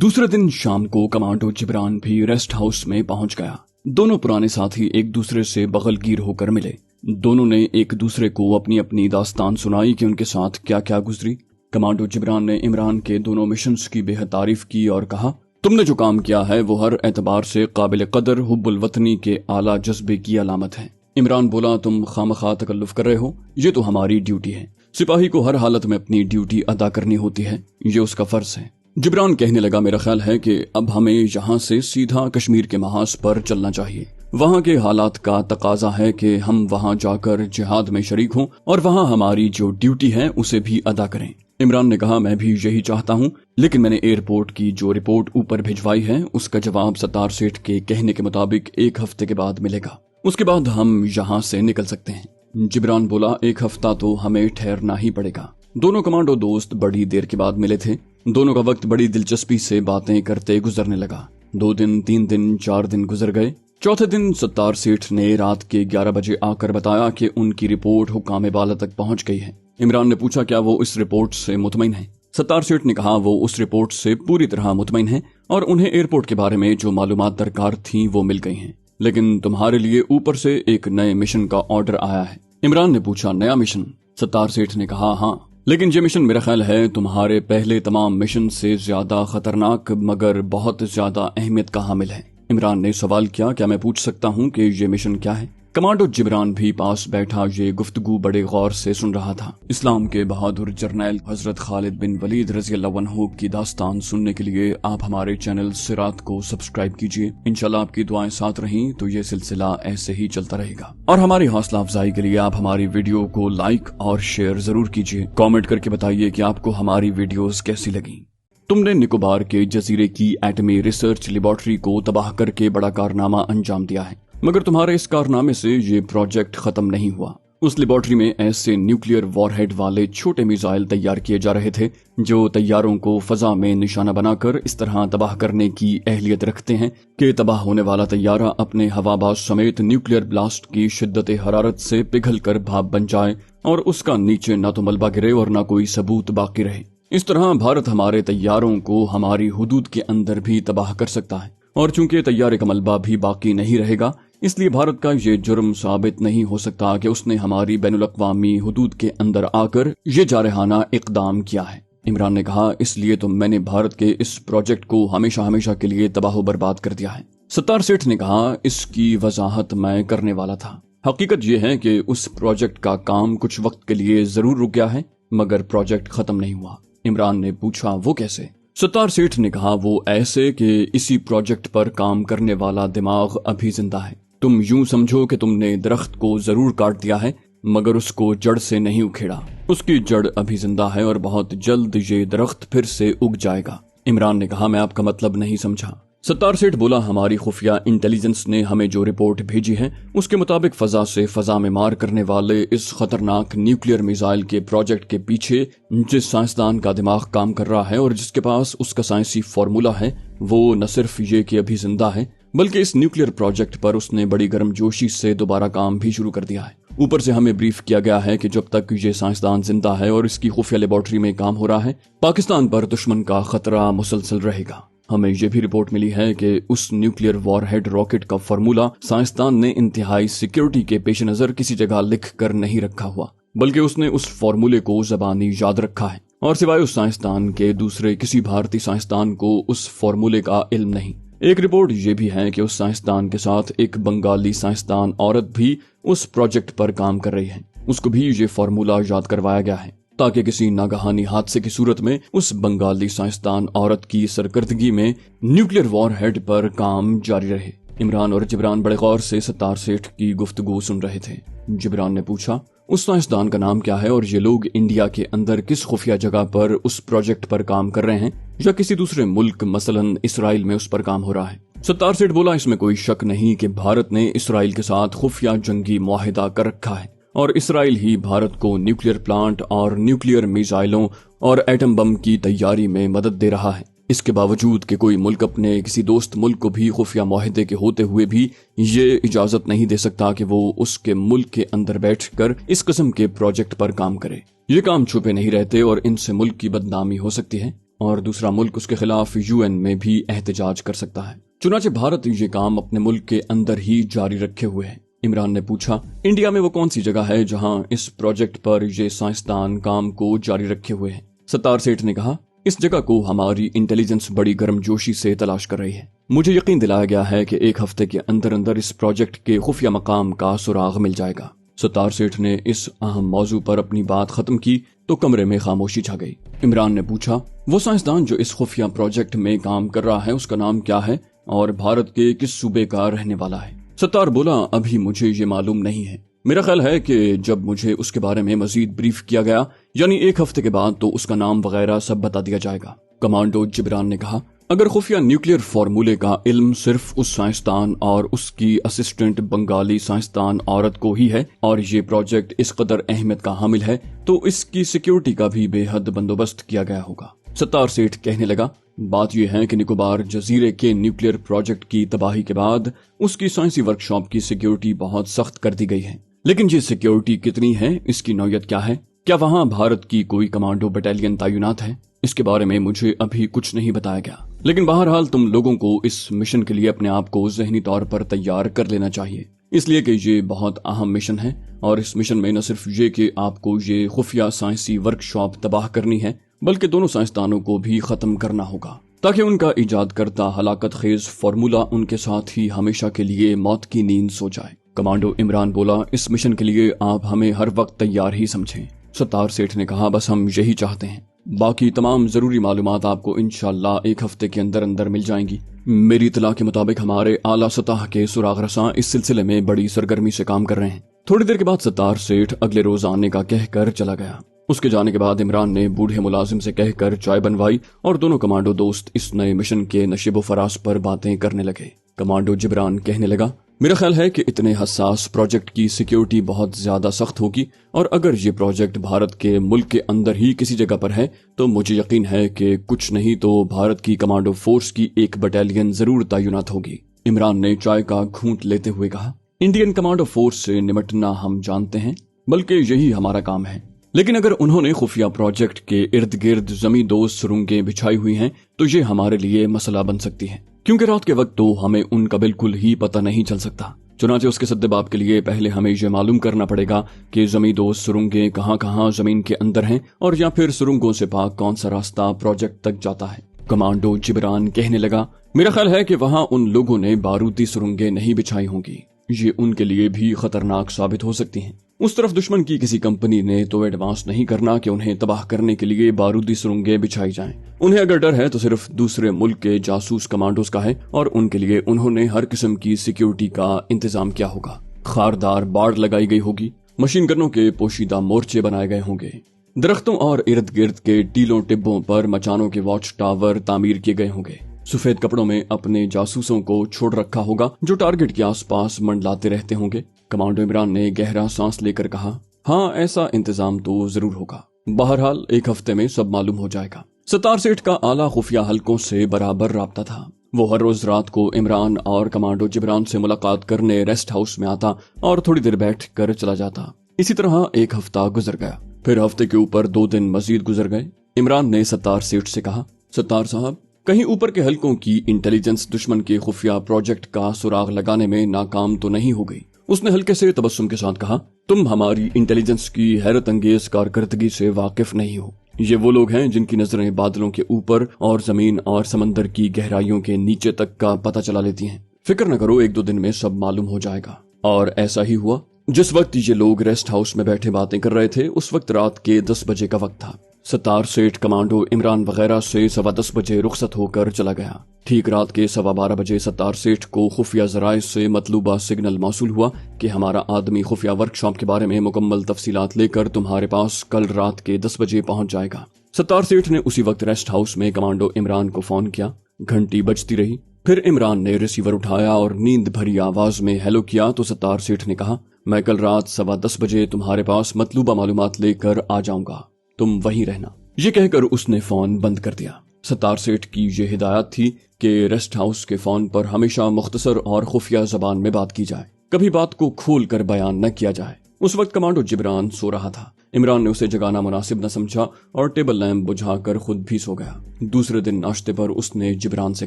दूसरे दिन शाम को कमांडो जिब्रान भी रेस्ट हाउस में पहुंच गया। दोनों पुराने साथी एक दूसरे से बगलगीर होकर मिले। दोनों ने एक दूसरे को अपनी अपनी दास्तान सुनाई कि उनके साथ क्या क्या गुजरी। कमांडो जिब्रान ने इमरान के दोनों मिशंस की बेहद तारीफ की और कहा, तुमने जो काम किया है वो हर एतबार से काबिल कदर हुब्बुल वतनी के आला जज्बे की अलामत है। इमरान बोला, तुम खामखा तकल्लुफ कर रहे हो, ये तो हमारी ड्यूटी है। सिपाही को हर हालत में अपनी ड्यूटी अदा करनी होती है, ये उसका फर्ज है। जिब्रान कहने लगा, मेरा ख्याल है कि अब हमें यहाँ से सीधा कश्मीर के महाज पर चलना चाहिए। वहाँ के हालात का तकाजा है कि हम वहाँ जाकर जिहाद में शरीक हों और वहाँ हमारी जो ड्यूटी है उसे भी अदा करें। इमरान ने कहा, मैं भी यही चाहता हूँ, लेकिन मैंने एयरपोर्ट की जो रिपोर्ट ऊपर भिजवाई है उसका जवाब सत्तार सेठ के कहने के मुताबिक 1 हफ्ते के बाद मिलेगा। उसके बाद हम यहाँ से निकल सकते हैं। जिब्रान बोला, 1 हफ्ता तो हमें ठहरना ही पड़ेगा। दोनों कमांडो दोस्त बड़ी देर के बाद मिले थे। दोनों का वक्त बड़ी दिलचस्पी से बातें करते गुजरने लगा। 2 दिन, 3 दिन, 4 दिन गुजर गए। चौथे दिन सत्तार सेठ ने रात के 11 बजे आकर बताया कि उनकी रिपोर्ट हुक्काम बाला तक पहुंच गई है। इमरान ने पूछा, क्या वो इस रिपोर्ट से मुतमईन है? सत्तार सेठ ने कहा, वो उस रिपोर्ट से पूरी तरह मुतमईन है और उन्हें एयरपोर्ट के बारे में जो मालूमात दरकार थी वो मिल गई हैं। लेकिन तुम्हारे लिए ऊपर से एक नए मिशन का ऑर्डर आया है। इमरान ने पूछा, नया मिशन? सत्तार सेठ ने कहा, हाँ, लेकिन ये मिशन मेरा ख्याल है तुम्हारे पहले तमाम मिशन से ज्यादा खतरनाक मगर बहुत ज्यादा अहमियत का हामिल है। इमरान ने सवाल किया, क्या मैं पूछ सकता हूँ कि ये मिशन क्या है? कमांडो जिब्रान भी पास बैठा ये गुफ्तगू बड़े गौर से सुन रहा था। इस्लाम के बहादुर जर्नैल हजरत खालिद बिन वलीद रज़ी अल्लाह अन्हु की दास्तान सुनने के लिए आप हमारे चैनल सिरात को सब्सक्राइब कीजिए। इंशाल्लाह आपकी दुआएं साथ रहीं तो ये सिलसिला ऐसे ही चलता रहेगा। और हमारी हौसला अफजाई के लिए आप हमारी वीडियो को लाइक और शेयर जरूर कीजिए। कॉमेंट करके बताइए कि आपको हमारी वीडियोस कैसी लगी। तुमने निकोबार के जजीरे की एटमी रिसर्च लेबोरेटरी को तबाह करके बड़ा कारनामा अंजाम दिया है, मगर तुम्हारे इस कारनामे से ये प्रोजेक्ट खत्म नहीं हुआ। उस लेबोरेटरी में ऐसे न्यूक्लियर वॉरहेड वाले छोटे मिसाइल तैयार किए जा रहे थे जो तैयारों को फजा में निशाना बनाकर इस तरह तबाह करने की अहलियत रखते हैं कि तबाह होने वाला तैयारा अपने हवाबाज समेत न्यूक्लियर ब्लास्ट की शिद्दत हरारत से पिघल कर भाप बन जाए और उसका नीचे न तो मलबा गिरे और न कोई सबूत बाकी रहे। इस तरह भारत हमारे तैयारों को हमारी हुदूद के अंदर भी तबाह कर सकता है, और चूंकि तैयारे का मलबा भी बाकी नहीं रहेगा, इसलिए भारत का ये जुर्म साबित नहीं हो सकता कि उसने हमारी बैनुल-अक़वामी हुदूद के अंदर आकर ये जारहाना इक़दाम किया है। इमरान ने कहा, इसलिए तो मैंने भारत के इस प्रोजेक्ट को हमेशा हमेशा के लिए तबाह बर्बाद कर दिया है। सत्तार सेठ ने कहा, इसकी वजाहत मैं करने वाला था। हकीकत यह है कि उस प्रोजेक्ट का काम कुछ वक्त के लिए जरूर रुक गया है, मगर प्रोजेक्ट खत्म नहीं हुआ। इमरान ने पूछा, वो कैसे? सत्तार सेठ ने कहा, वो ऐसे कि इसी प्रोजेक्ट पर काम करने वाला दिमाग अभी जिंदा है। तुम यूं समझो कि तुमने दरख्त को जरूर काट दिया है मगर उसको जड़ से नहीं उखेड़ा। उसकी जड़ अभी जिंदा है और बहुत जल्द ये दरख्त फिर से उग जाएगा। इमरान ने कहा, मैं आपका मतलब नहीं समझा। सत्तार सेठ बोला, हमारी खुफिया इंटेलिजेंस ने हमें जो रिपोर्ट भेजी है उसके मुताबिक फजा से फजा में मार करने वाले इस खतरनाक न्यूक्लियर मिसाइल के प्रोजेक्ट के पीछे जिस साइंसदान का दिमाग काम कर रहा है और जिसके पास उसका साइंसी फॉर्मूला है, वो न सिर्फ ये कि अभी जिंदा है, बल्कि इस न्यूक्लियर प्रोजेक्ट पर उसने बड़ी गर्मजोशी से दोबारा काम भी शुरू कर दिया है। ऊपर से हमें ब्रीफ किया गया है कि जब तक ये साइंसदान जिंदा है और इसकी खुफिया लेबोरेटरी में काम हो रहा है, पाकिस्तान पर दुश्मन का खतरा मुसलसल रहेगा। हमें यह भी रिपोर्ट मिली है कि उस न्यूक्लियर वॉरहेड रॉकेट का फॉर्मूला साइंसदान ने इंतहाई सिक्योरिटी के पेश नजर किसी जगह लिख कर नहीं रखा हुआ, बल्कि उसने उस फॉर्मूले को ज़बानी याद रखा है और सिवाय उस साइंसदान के दूसरे किसी भारतीय साइंसदान को उस फॉर्मूले का इल्म नहीं। एक रिपोर्ट ये भी है कि उस साइंसदान के साथ एक बंगाली साइंसदान औरत भी उस प्रोजेक्ट पर काम कर रही है। उसको भी ये फॉर्मूला याद करवाया गया है ताकि किसी नागहानी हादसे की सूरत में उस बंगाली साइंसदान औरत की सरकर्दगी में न्यूक्लियर वॉरहेड पर काम जारी रहे। इमरान और जिब्रान बड़े गौर से सत्तार सेठ की गुफ्तगू सुन रहे थे। जिब्रान ने पूछा, उस साइंसदान का नाम क्या है और ये लोग इंडिया के अंदर किस खुफिया जगह पर उस प्रोजेक्ट पर काम कर रहे हैं या किसी दूसरे मुल्क मसलन इसराइल में उस पर काम हो रहा है? सत्तार सेठ बोला, इसमें कोई शक नहीं कि भारत ने इसराइल के साथ खुफिया जंगी मुआहिदा कर रखा है और इसराइल ही भारत को न्यूक्लियर प्लांट और न्यूक्लियर मिसाइलों और एटम बम की तैयारी में मदद दे रहा है। इसके बावजूद कि कोई मुल्क अपने किसी दोस्त मुल्क को भी खुफिया मुआहिदे के होते हुए भी ये इजाजत नहीं दे सकता कि वो उसके मुल्क के अंदर बैठकर इस किस्म के प्रोजेक्ट पर काम करे। ये काम छुपे नहीं रहते और इनसे मुल्क की बदनामी हो सकती है। اور دوسرا ملک اس کے خلاف UN میں بھی احتجاج کر سکتا ہے۔ چنانچہ بھارت یہ کام اپنے ملک کے اندر ہی جاری رکھے ہوئے ہے۔ عمران نے پوچھا، انڈیا میں وہ کون سی جگہ ہے جہاں اس پروجیکٹ پر یہ سائنسدان کام کو جاری رکھے ہوئے ہیں؟ ستار سیٹھ نے کہا، اس جگہ کو ہماری انٹیلیجنس بڑی گرم جوشی سے تلاش کر رہی ہے۔ مجھے یقین دلایا گیا ہے کہ ایک ہفتے کے اندر اندر اس پروجیکٹ کے خفیہ مقام کا سراغ مل جائے گا۔ ستار سیٹھ نے اس اہم موضوع پر اپنی بات ختم کی تو کمرے میں خاموشی چھا گئی۔ عمران نے پوچھا، وہ سائنسدان جو اس خفیہ پروجیکٹ میں کام کر رہا ہے اس کا نام کیا ہے اور بھارت کے کس صوبے کا رہنے والا ہے؟ ستار بولا، ابھی مجھے یہ معلوم نہیں ہے۔ میرا خیال ہے کہ جب مجھے اس کے بارے میں مزید بریف کیا گیا، یعنی ایک ہفتے کے بعد، تو اس کا نام وغیرہ سب بتا دیا جائے گا۔ کمانڈو جبران نے کہا، اگر خفیہ نیوکلیئر فارمولے کا علم صرف اس سائنسدان اور اس کی اسسٹنٹ بنگالی سائنسدان عورت کو ہی ہے اور یہ پروجیکٹ اس قدر اہمیت کا حامل ہے تو اس کی سیکیورٹی کا بھی بے حد بندوبست کیا گیا ہوگا۔ ستار سیٹھ کہنے لگا، بات یہ ہے کہ نکوبار جزیرے کے نیوکلیئر پروجیکٹ کی تباہی کے بعد اس کی سائنسی ورکشاپ کی سیکیورٹی بہت سخت کر دی گئی ہے، لیکن یہ سیکیورٹی کتنی ہے، اس کی نوعیت کیا ہے، کیا وہاں بھارت کی کوئی کمانڈو بٹالین تعینات ہے، اس کے بارے میں مجھے ابھی کچھ نہیں بتایا گیا۔ لیکن بہرحال تم لوگوں کو اس مشن کے لیے اپنے آپ کو ذہنی طور پر تیار کر لینا چاہیے، اس لیے کہ یہ بہت اہم مشن ہے، اور اس مشن میں نہ صرف یہ کہ آپ کو یہ خفیہ سائنسی ورکشاپ تباہ کرنی ہے، بلکہ دونوں سائنسدانوں کو بھی ختم کرنا ہوگا تاکہ ان کا ایجاد کردہ ہلاکت خیز فارمولا ان کے ساتھ ہی ہمیشہ کے لیے موت کی نیند سو جائے۔ کمانڈو عمران بولا، اس مشن کے لیے آپ ہمیں ہر وقت تیار ہی سمجھیں۔ ستار سیٹھ نے کہا، بس ہم یہی چاہتے ہیں، باقی تمام ضروری معلومات آپ کو انشاءاللہ ایک ہفتے کے اندر اندر مل جائیں گی۔ میری اطلاع کے مطابق ہمارے اعلیٰ سطح کے سراغ رساں اس سلسلے میں بڑی سرگرمی سے کام کر رہے ہیں۔ تھوڑی دیر کے بعد ستار سیٹھ اگلے روز آنے کا کہہ کر چلا گیا۔ اس کے جانے کے بعد عمران نے بوڑھے ملازم سے کہہ کر چائے بنوائی اور دونوں کمانڈو دوست اس نئے مشن کے نشیب و فراز پر باتیں کرنے لگے۔ کمانڈو جبران کہنے لگا، میرا خیال ہے کہ اتنے حساس پروجیکٹ کی سیکیورٹی بہت زیادہ سخت ہوگی، اور اگر یہ پروجیکٹ بھارت کے ملک کے اندر ہی کسی جگہ پر ہے تو مجھے یقین ہے کہ کچھ نہیں تو بھارت کی کمانڈو فورس کی ایک بٹالین ضرور تعینات ہوگی۔ عمران نے چائے کا گھونٹ لیتے ہوئے کہا، انڈین کمانڈو فورس سے نمٹنا ہم جانتے ہیں، بلکہ یہی ہمارا کام ہے، لیکن اگر انہوں نے خفیہ پروجیکٹ کے ارد گرد زمین دوز سرنگیں بچھائی ہوئی ہیں تو یہ ہمارے لیے مسئلہ بن سکتی ہے، کیونکہ رات کے وقت تو ہمیں ان کا بالکل ہی پتہ نہیں چل سکتا۔ چنانچہ اس کے سدباب کے لیے پہلے ہمیں یہ معلوم کرنا پڑے گا کہ زمین دوز سرنگیں کہاں کہاں زمین کے اندر ہیں، اور یا پھر سرنگوں سے پاک کون سا راستہ پروجیکٹ تک جاتا ہے۔ کمانڈو جبران کہنے لگا، میرا خیال ہے کہ وہاں ان لوگوں نے بارودی سرنگیں نہیں بچھائی ہوں گی، یہ ان کے لیے بھی خطرناک ثابت ہو سکتی ہیں۔ اس طرف دشمن کی کسی کمپنی نے تو ایڈوانس نہیں کرنا کہ انہیں تباہ کرنے کے لیے بارودی سرنگیں بچھائی جائیں۔ انہیں اگر ڈر ہے تو صرف دوسرے ملک کے جاسوس کمانڈوز کا ہے، اور ان کے لیے انہوں نے ہر قسم کی سیکیورٹی کا انتظام کیا ہوگا۔ خاردار باڑ لگائی گئی ہوگی، مشین گنوں کے پوشیدہ مورچے بنائے گئے ہوں گے، درختوں اور ارد گرد کے ٹیلوں ٹبوں پر مچانوں کے واچ ٹاور تعمیر کیے گئے ہوں گے۔ سفید کپڑوں میں اپنے جاسوسوں کو چھوڑ رکھا ہوگا جو ٹارگٹ کے آس پاس منڈلاتے رہتے ہوں گے۔ کمانڈو عمران نے گہرا سانس لے کر کہا، ہاں ایسا انتظام تو ضرور ہوگا، بہرحال ایک ہفتے میں سب معلوم ہو جائے گا۔ ستار سیٹھ کا اعلیٰ خفیہ حلقوں سے برابر رابطہ تھا۔ وہ ہر روز رات کو عمران اور کمانڈو جبران سے ملاقات کرنے ریسٹ ہاؤس میں آتا اور تھوڑی دیر بیٹھ کر چلا جاتا۔ اسی طرح ایک ہفتہ گزر گیا، پھر ہفتے کے اوپر 2 دن مزید گزر گئے۔ عمران نے ستار سیٹھ سے کہا، ستار صاحب، کہیں اوپر کے حلقوں کی انٹیلیجنس دشمن کے خفیہ پروجیکٹ کا سراغ لگانے میں ناکام تو نہیں ہو گئی؟ اس نے ہلکے سے تبسم کے ساتھ کہا، تم ہماری انٹیلیجنس کی حیرت انگیز کارکردگی سے واقف نہیں ہو۔ یہ وہ لوگ ہیں جن کی نظریں بادلوں کے اوپر اور زمین اور سمندر کی گہرائیوں کے نیچے تک کا پتہ چلا لیتی ہیں۔ فکر نہ کرو، 1-2 دن میں سب معلوم ہو جائے گا۔ اور ایسا ہی ہوا۔ جس وقت یہ لوگ ریسٹ ہاؤس میں بیٹھے باتیں کر رہے تھے اس وقت رات کے 10 بجے کا وقت تھا۔ ستار سیٹھ کمانڈو عمران وغیرہ سے 10:15 بجے رخصت ہو کر چلا گیا۔ ٹھیک رات کے 12:15 بجے ستار سیٹھ کو خفیہ ذرائع سے مطلوبہ سگنل موصول ہوا کہ ہمارا آدمی خفیہ ورکشاپ کے بارے میں مکمل تفصیلات لے کر تمہارے پاس کل رات کے 10 بجے پہنچ جائے گا۔ ستار سیٹھ نے اسی وقت ریسٹ ہاؤس میں کمانڈو عمران کو فون کیا۔ گھنٹی بجتی رہی، پھر عمران نے ریسیور اٹھایا اور نیند بھری آواز میں ہیلو کیا تو ستار سیٹھ نے کہا، میں کل رات 10:15 بجے تمہارے پاس مطلوبہ معلومات لے کر آ جاؤں گا، تم وہیں رہنا۔ یہ کہہ کر اس نے فون بند کر دیا۔ ستار سیٹھ کی یہ ہدایت تھی کہ ریسٹ ہاؤس کے فون پر ہمیشہ مختصر اور خفیہ زبان میں بات کی جائے، کبھی بات کو کھول کر بیان نہ کیا جائے۔ उस वक्त कमांडो जिब्रान सो रहा था। इमरान ने उसे जगाना मुनासिब न समझा और टेबल लैंप बुझाकर खुद भी सो गया। दूसरे दिन नाश्ते पर उसने जिब्रान से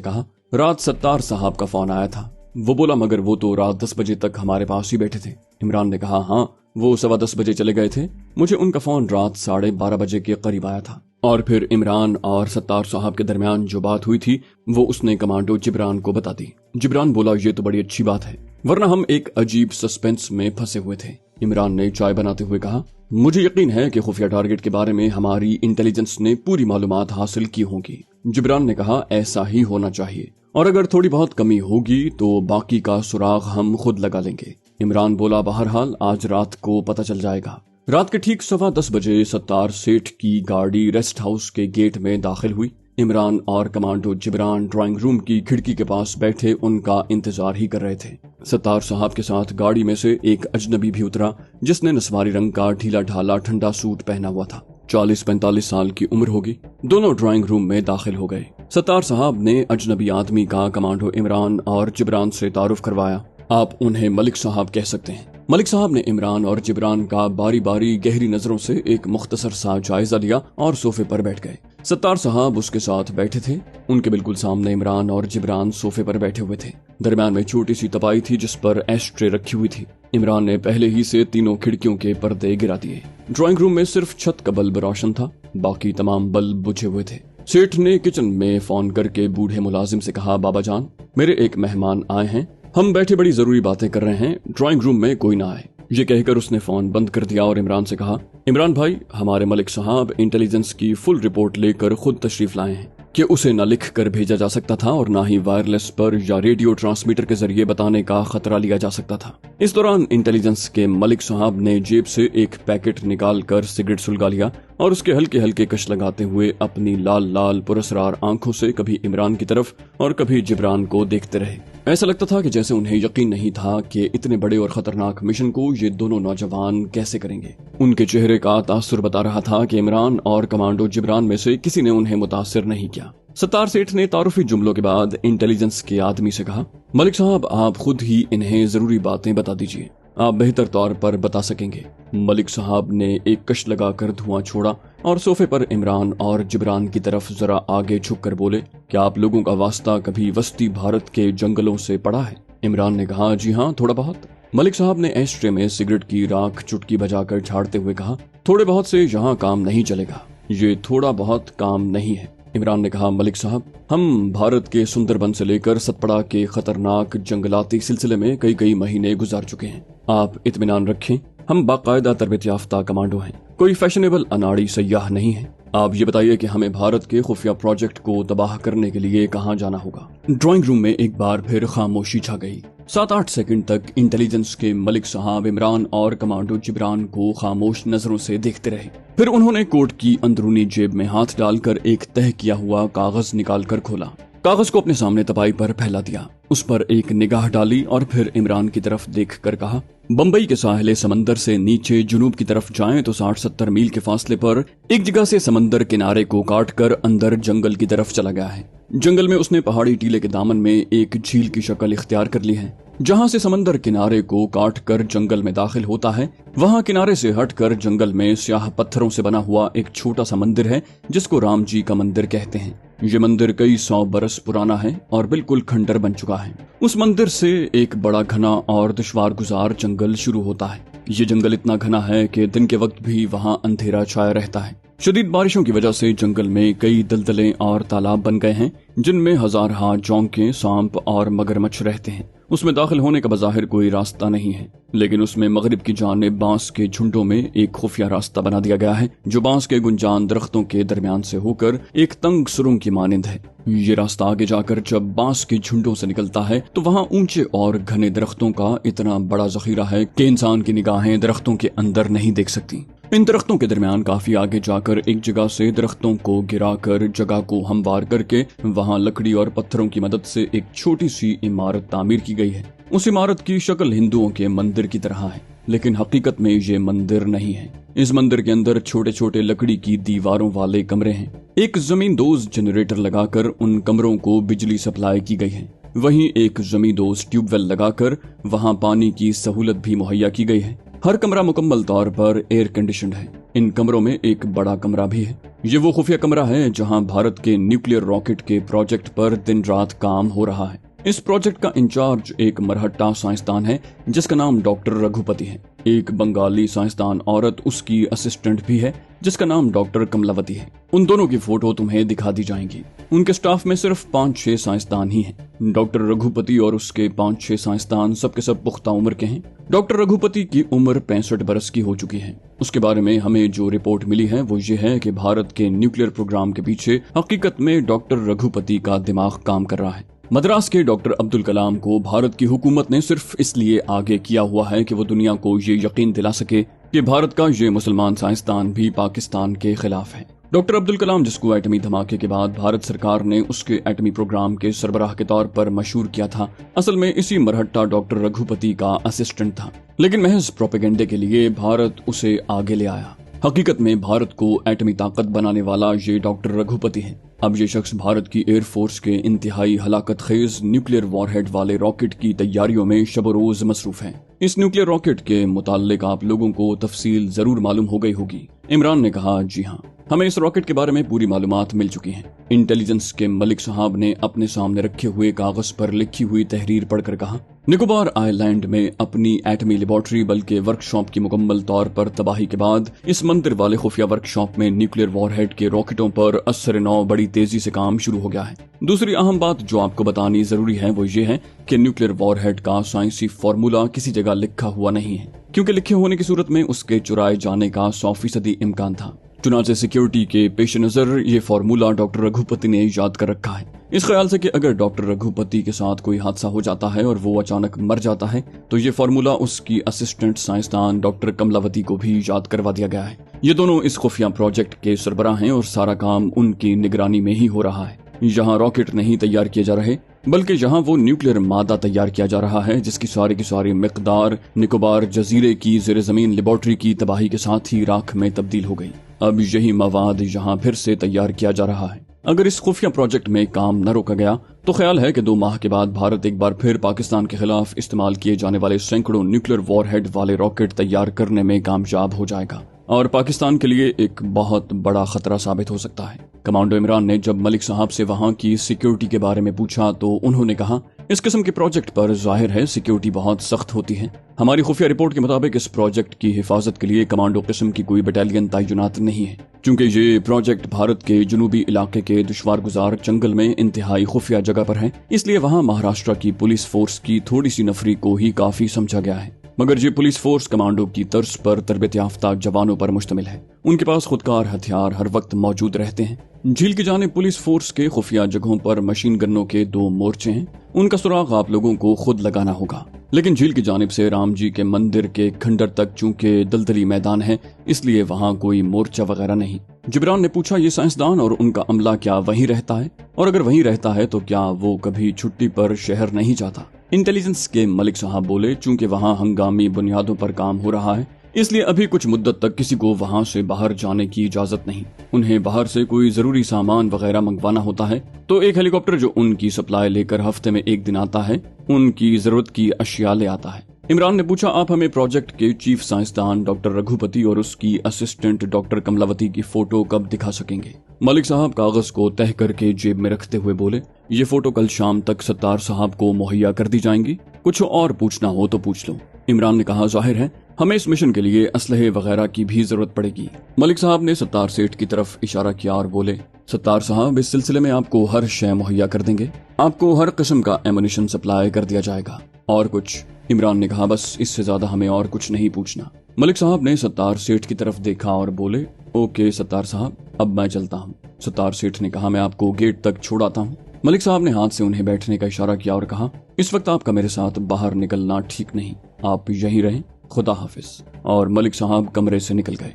कहा, रात सत्तार साहब का फोन आया था। वो बोला, मगर वो तो रात 10 बजे तक हमारे पास ही बैठे थे। इमरान ने कहा, हाँ, वो 10:15 बजे चले गए थे। मुझे उनका फोन रात 12:30 बजे के करीब आया था। और फिर इमरान और सत्तार साहब के दरमियान जो बात हुई थी वो उसने कमांडो जिब्रान को बता दी। जिब्रान बोला, ये तो बड़ी अच्छी बात है, वरना हम एक अजीब सस्पेंस में फंसे हुए थे। इमरान ने चाय बनाते हुए कहा, मुझे यकीन है कि खुफिया टारगेट के बारे में हमारी इंटेलिजेंस ने पूरी मालूमात हासिल की होंगी। जिब्रान ने कहा, ऐसा ही होना चाहिए, और अगर थोड़ी बहुत कमी होगी तो बाकी का सुराग हम खुद लगा लेंगे। इमरान बोला, बहरहाल आज रात को पता चल जाएगा। रात के ठीक 10:15 बजे सत्तार सेठ की गाड़ी रेस्ट हाउस के गेट में दाखिल हुई। इमरान और कमांडो जिब्रान ड्राइंग रूम की खिड़की के पास बैठे उनका इंतजार ही कर रहे थे। सत्तार साहब के साथ गाड़ी में से एक अजनबी भी उतरा, जिसने नस्वारी रंग का ढीला ढाला ठंडा सूट पहना हुआ था। 40-45 साल की उम्र होगी। दोनों ड्राइंग रूम में दाखिल हो गए। सत्तार साहब ने अजनबी आदमी का कमांडो इमरान और जिब्रान से तारुफ करवाया। आप उन्हें मलिक साहब कह सकते हैं। मलिक साहब ने इमरान और जिब्रान का बारी बारी गहरी नजरों से एक मुख्तसर सा जायजा लिया और सोफे पर बैठ गए। सत्तार साहब उसके साथ बैठे थे। उनके बिल्कुल सामने इमरान और जिब्रान सोफे पर बैठे हुए थे। दरमियान में छोटी सी तपाई थी जिस पर एस्ट्रे रखी हुई थी। इमरान ने पहले ही से तीनों खिड़कियों के पर्दे गिरा दिए। ड्राइंग रूम में सिर्फ छत का बल्ब रोशन था, बाकी तमाम बल्ब बुझे हुए थे। सेठ ने किचन में फोन करके बूढ़े मुलाजिम से कहा, बाबा जान, मेरे एक मेहमान आए हैं, हम बैठे बड़ी जरूरी बातें कर रहे हैं, ड्राइंग रूम में कोई ना आए। ये कहकर उसने फोन बंद कर दिया और इमरान से कहा, इमरान भाई, हमारे मलिक साहब इंटेलिजेंस की फुल रिपोर्ट लेकर खुद तशरीफ लाए हैं कि उसे न लिख कर भेजा जा सकता था और न ही वायरलेस पर या रेडियो ट्रांसमीटर के जरिए बताने का खतरा लिया जा सकता था। इस दौरान इंटेलिजेंस के मलिक साहब ने जेब से एक पैकेट निकाल कर सिगरेट सुलगा लिया और उसके हल्के हल्के कश लगाते हुए अपनी लाल लाल पुरस्रार आंखों से कभी इमरान की तरफ और कभी जिब्रान को देखते रहे। ऐसा लगता था कि जैसे उन्हें यकीन नहीं था कि इतने बड़े और खतरनाक मिशन को ये दोनों नौजवान कैसे करेंगे। उनके चेहरे का तासुर बता रहा था कि इमरान और कमांडो जिब्रान में से किसी ने उन्हें मुतासिर नहीं किया। सत्तार सेठ ने तारुफी जुमलों के बाद इंटेलिजेंस के आदमी से कहा, मलिक साहब, आप खुद ही इन्हें जरूरी बातें बता दीजिए, आप बेहतर तौर पर बता सकेंगे। मलिक साहब ने एक कश लगाकर धुआं छोड़ा और सोफे पर इमरान और जिब्रान की तरफ जरा आगे झुककर बोले, क्या आप लोगों का वास्ता कभी वस्ती भारत के जंगलों से पड़ा है? इमरान ने कहा, जी हाँ, थोड़ा बहुत। मलिक साहब ने एस्ट्रे में सिगरेट की राख चुटकी बजाकर झाड़ते हुए कहा, थोड़े बहुत से यहाँ काम नहीं चलेगा, ये थोड़ा बहुत काम नहीं है। इमरान ने कहा, मलिक साहब, हम भारत के सुंदरबन से लेकर सतपड़ा के खतरनाक जंगलाती सिलसिले में कई महीने गुजार चुके हैं। आप इत्मीनान रखें, हम बाकायदा तरबियत याफ्ता कमांडो हैं, कोई फैशनेबल अनाड़ी सयाह नहीं है। आप ये बताइए कि हमें भारत के खुफिया प्रोजेक्ट को तबाह करने के लिए कहाँ जाना होगा? ड्राइंग रूम में एक बार फिर खामोशी छा गई। 7-8 सेकंड तक इंटेलिजेंस के मलिक साहब इमरान और कमांडो जिब्रान को खामोश नजरों से देखते रहे। फिर उन्होंने कोट की अंदरूनी जेब में हाथ डालकर एक तह किया हुआ कागज निकालकर खोला। कागज को अपने सामने तपाई पर फैला दिया, उस पर एक निगाह डाली और फिर इमरान की तरफ देखकर कहा, बंबई के साहिले समंदर से नीचे जुनूब की तरफ जाएं तो 60-70 मील के फासले पर एक जगह से समंदर किनारे को काटकर अंदर जंगल की तरफ चला गया है। जंगल में उसने पहाड़ी टीले के दामन में एक झील की शक्ल इख्तियार कर ली है। जहाँ से समंदर किनारे को काट कर जंगल में दाखिल होता है, वहाँ किनारे से हटकर जंगल में स्याह पत्थरों से बना हुआ एक छोटा सा मंदिर है जिसको राम जी का मंदिर कहते हैं। ये मंदिर कई 100 बरस पुराना है और बिल्कुल खंडर बन चुका है। उस मंदिर से एक बड़ा घना और दुश्वार गुजार जंगल शुरू होता है। ये जंगल इतना घना है कि दिन के वक्त भी वहाँ अंधेरा छाया रहता है। शदीद बारिशों की वजह से जंगल में कई दलदलें और तालाब बन गए हैं जिनमें हजारहा जोंके, सांप और मगरमच्छ रहते हैं। उसमें दाखिल होने का बज़ाहिर कोई रास्ता नहीं है, लेकिन उसमें मगरिब की जानिब बांस के झुंडों में एक खुफिया रास्ता बना दिया गया है जो बांस के गुंजान दरख्तों के दरमियान से होकर एक तंग सुरंग की मानिंद है। ये रास्ता आगे जाकर जब बांस के झुंडों से निकलता है तो वहाँ ऊंचे और घने दरख्तों का इतना बड़ा जखीरा है कि इंसान की निगाहें दरख्तों के अंदर नहीं देख सकती। इन दरख्तों के दरमियान काफी आगे जाकर एक जगह से दरख्तों को गिराकर जगह को हमवार करके वहाँ लकड़ी और पत्थरों की मदद से एक छोटी सी इमारत तामीर की गई है। उस इमारत की शक्ल हिंदुओं के मंदिर की तरह है, लेकिन हकीकत में ये मंदिर नहीं है। इस मंदिर के अंदर छोटे छोटे लकड़ी की दीवारों वाले कमरे हैं। एक जमींदोज जनरेटर लगाकर उन कमरों को बिजली सप्लाई की गई है। वहीं एक जमींदोज ट्यूबवेल लगाकर वहां पानी की सहूलत भी मुहैया की गई है। हर कमरा मुकम्मल तौर पर एयर कंडीशनड है। इन कमरों में एक बड़ा कमरा भी है। ये वो खुफिया कमरा है जहां भारत के न्यूक्लियर रॉकेट के प्रोजेक्ट पर दिन रात काम हो रहा है। इस प्रोजेक्ट का इंचार्ज एक मरहट्टा साइंसदान है जिसका नाम डॉक्टर रघुपति है। एक बंगाली साइंसदान औरत उसकी असिस्टेंट भी है जिसका नाम डॉक्टर कमलावती है। उन दोनों की फोटो तुम्हें दिखा दी जाएंगी। उनके स्टाफ में सिर्फ 5-6 साइंसदान ही हैं। डॉक्टर रघुपति और उसके 5-6 साइंसदान सबके सब पुख्ता उम्र के हैं। डॉक्टर रघुपति की उम्र 65 बरस की हो चुकी है। उसके बारे में हमें जो रिपोर्ट मिली है वो ये है कि भारत के न्यूक्लियर प्रोग्राम के पीछे हकीकत में डॉक्टर रघुपति का दिमाग काम कर रहा है। मद्रास के डॉक्टर अब्दुल कलाम को भारत की हुकूमत ने सिर्फ इसलिए आगे किया हुआ है कि वो दुनिया को ये यकीन दिला सके कि भारत का ये मुसलमान साइंसदान भी पाकिस्तान के खिलाफ है। डॉक्टर अब्दुल कलाम, जिसको एटमी धमाके के बाद भारत सरकार ने उसके एटमी प्रोग्राम के सरबराह के तौर पर मशहूर किया था, असल में इसी मरहट्टा डॉक्टर रघुपति का असिस्टेंट था। लेकिन महज प्रोपेगेंडे के लिए भारत उसे आगे ले आया। हकीकत में भारत को एटमी ताकत बनाने वाला ये डॉक्टर रघुपति है। अब ये शख्स भारत की एयरफोर्स के इंतहाई हलाकत खेज न्यूक्लियर वॉरहेड वाले रॉकेट की तैयारियों में शब रोज मसरूफ है। इस न्यूक्लियर रॉकेट के मुताल्लिक आप लोगों को तफसील जरूर मालूम हो गई होगी। इमरान ने कहा, जी हाँ, हमें इस रॉकेट के बारे में पूरी मालूमात मिल चुकी हैं। इंटेलिजेंस के मलिक साहब ने अपने सामने रखे हुए कागज पर लिखी हुई तहरीर पढ़कर कहा, निकोबार आइलैंड में अपनी एटमी लेबोरेटरी बल्कि वर्कशॉप की मुकम्मल तौर पर तबाही के बाद इस मंदिर वाले खुफिया वर्कशॉप में न्यूक्लियर वॉरहेड के रॉकेटों पर असर-ए-नौ बड़ी तेजी से काम शुरू हो गया है। दूसरी अहम बात जो आपको बतानी जरूरी है वो ये है कि न्यूक्लियर वॉरहेड का साइंसी फॉर्मूला किसी जगह लिखा हुआ नहीं है, क्योंकि लिखे होने की सूरत में उसके चुराए जाने का 100% इम्कान था। चुनाचे सिक्योरिटी के पेश नजर ये फॉर्मूला डॉक्टर रघुपति ने याद कर रखा है, इस ख्याल से कि अगर डॉक्टर रघुपति के साथ कोई हादसा हो जाता है और वो अचानक मर जाता है तो ये फॉर्मूला उसकी असिस्टेंट साइंसदान डॉक्टर कमलावती को भी याद करवा दिया गया है। ये दोनों इस खुफिया प्रोजेक्ट के सरबराह हैं और सारा काम उनकी निगरानी में ही हो रहा है। यहाँ रॉकेट नहीं तैयार किए जा रहे बल्कि यहाँ वो न्यूक्लियर मादा तैयार किया जा रहा है जिसकी सारी की सारी मिकदार निकोबार जजीरे की ज़ेरे ज़मीन लेबोरेटरी की तबाही के साथ ही राख में तब्दील हो गई। अब यही मवाद यहाँ फिर से तैयार किया जा रहा है। अगर इस खुफिया प्रोजेक्ट में काम न रोका गया तो ख्याल है कि 2 माह के बाद भारत एक बार फिर पाकिस्तान के खिलाफ इस्तेमाल किए जाने वाले सैकड़ों न्यूक्लियर वॉरहेड वाले रॉकेट तैयार करने में कामयाब हो जाएगा और पाकिस्तान के लिए एक बहुत बड़ा खतरा साबित हो सकता है। कमांडो इमरान ने जब मलिक साहब से वहां की सिक्योरिटी के बारे में पूछा तो उन्होंने कहा, इस किस्म के प्रोजेक्ट पर जाहिर है सिक्योरिटी बहुत सख्त होती है। हमारी खुफिया रिपोर्ट के मुताबिक इस प्रोजेक्ट की हिफाजत के लिए कमांडो किस्म की कोई बटालियन तैनात नहीं है, क्योंकि ये प्रोजेक्ट भारत के जनूबी इलाके के दुश्वार गुजार जंगल में इंतहाई खुफिया जगह पर है। इसलिए वहाँ महाराष्ट्र की पुलिस फोर्स की थोड़ी सी नफरी को ही काफी समझा गया है। मगर ये पुलिस फोर्स कमांडो की तर्ज पर तरबियत याफ्ता जवानों पर मुश्तमिल है। उनके पास खुदकार हथियार हर वक्त मौजूद रहते हैं। झील की जानिब पुलिस फोर्स के खुफिया जगहों पर मशीन गनों के 2 मोर्चे हैं। उनका सुराग आप लोगों को खुद लगाना होगा। लेकिन झील की जानिब से राम जी के मंदिर के खंडर तक चूंकि दलदली मैदान है इसलिए वहाँ कोई मोर्चा वगैरह नहीं। जिब्रान ने पूछा, ये साइंसदान और उनका अमला क्या वहीं रहता है, और अगर वहीं रहता है तो क्या वो कभी छुट्टी पर शहर नहीं जाता? इंटेलिजेंस के मलिक साहब बोले, चूंकि वहाँ हंगामी बुनियादों पर काम हो रहा है इसलिए अभी कुछ मुद्दत तक किसी को वहाँ से बाहर जाने की इजाजत नहीं। उन्हें बाहर से कोई जरूरी सामान वगैरह मंगवाना होता है तो एक हेलीकॉप्टर जो उनकी सप्लाई लेकर हफ्ते में 1 दिन आता है उनकी जरूरत की अशिया ले आता है। इमरान ने पूछा, आप हमें प्रोजेक्ट के चीफ साइंसदान डॉक्टर रघुपति और उसकी असिस्टेंट डॉक्टर कमलावती की फोटो कब दिखा सकेंगे? मलिक साहब कागज को तह करके जेब में रखते हुए बोले, ये फोटो कल शाम तक सत्तार साहब को मुहैया कर दी जाएंगी। कुछ और पूछना हो तो पूछ लो। इमरान ने कहा, जाहिर है हमें इस मिशन के लिए असलहे वगैरह की भी जरूरत पड़ेगी। मलिक साहब ने सत्तार सेठ की तरफ इशारा किया और बोले, सत्तार साहब, इस सिलसिले में आपको हर शय मुहैया कर देंगे। आपको हर किस्म का एमुनिशन सप्लाई कर दिया जाएगा। और कुछ? इमरान ने कहा, बस इससे ज्यादा हमें और कुछ नहीं पूछना। मलिक साहब ने सत्तार सेठ की तरफ देखा और बोले, ओके सत्तार साहब, अब मैं चलता हूँ। सत्तार सेठ ने कहा, मैं आपको गेट तक छोड़ाता हूँ। मलिक साहब ने हाथ से उन्हें बैठने का इशारा किया और कहा, इस वक्त आपका मेरे साथ बाहर निकलना ठीक नहीं, आप यहीं रहें, खुदा हाफिज। और मलिक साहब कमरे से निकल गए।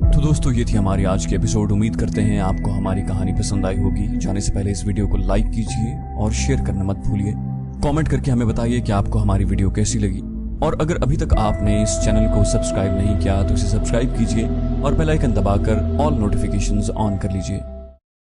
तो दोस्तों, ये थी हमारी आज की एपिसोड। उम्मीद करते हैं आपको हमारी कहानी पसंद आई होगी। जाने से पहले इस वीडियो को लाइक कीजिए और शेयर करना मत भूलिए। कमेंट करके हमें बताइए कि आपको हमारी वीडियो कैसी लगी। और अगर अभी तक आपने इस चैनल को सब्सक्राइब नहीं किया तो इसे सब्सक्राइब कीजिए और बेल आइकन दबाकर ऑल नोटिफिकेशंस ऑन कर लीजिए।